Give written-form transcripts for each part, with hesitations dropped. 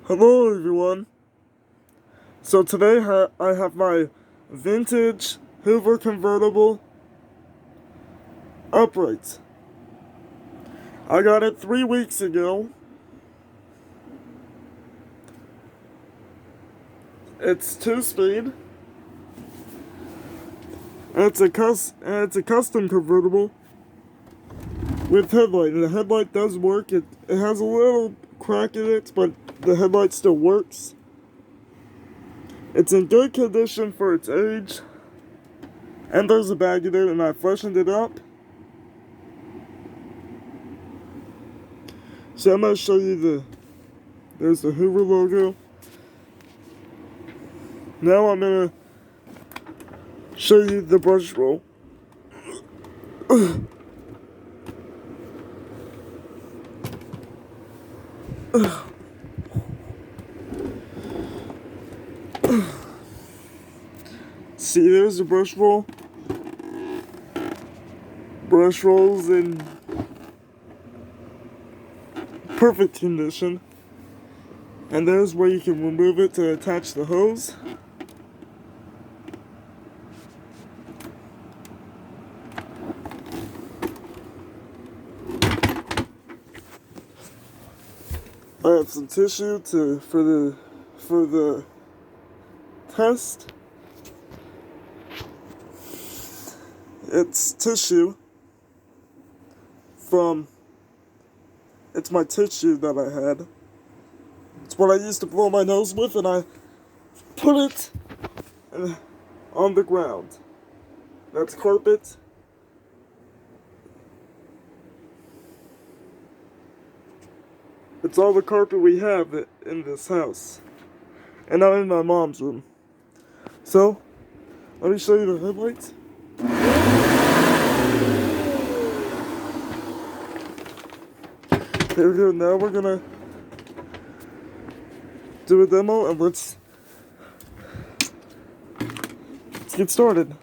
Hello everyone. So today I have my vintage Hoover convertible upright. I got it 3 weeks ago. It's 2-speed. It's a custom convertible with headlight, and the headlight does work. It has a little crack in it, but the headlight still works. It's in good condition for its age. And there's a bag in it, and I freshened it up. So I'm going to show you there's the Hoover logo. Now I'm going to show you the brush roll. See, there's the brush roll. Brush rolls in perfect condition. And there's where you can remove it to attach the hose. I have some tissue for the test. It's tissue it's my tissue that I had. It's what I used to blow my nose with, and I put it on the ground. That's carpet. It's all the carpet we have in this house. And I'm in my mom's room. So, let me show you the headlights. There we go. Now we're gonna do a demo, and let's get started.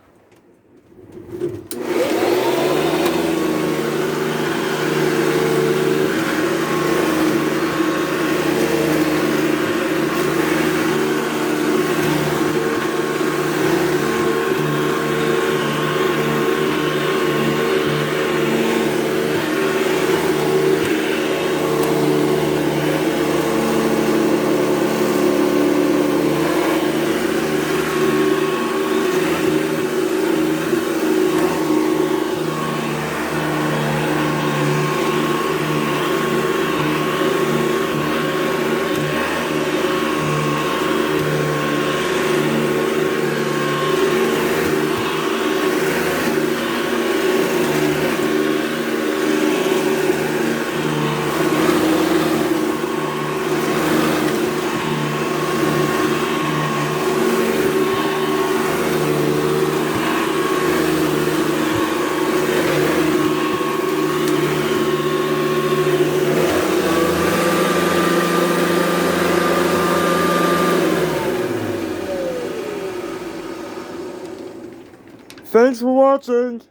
Thanks for watching!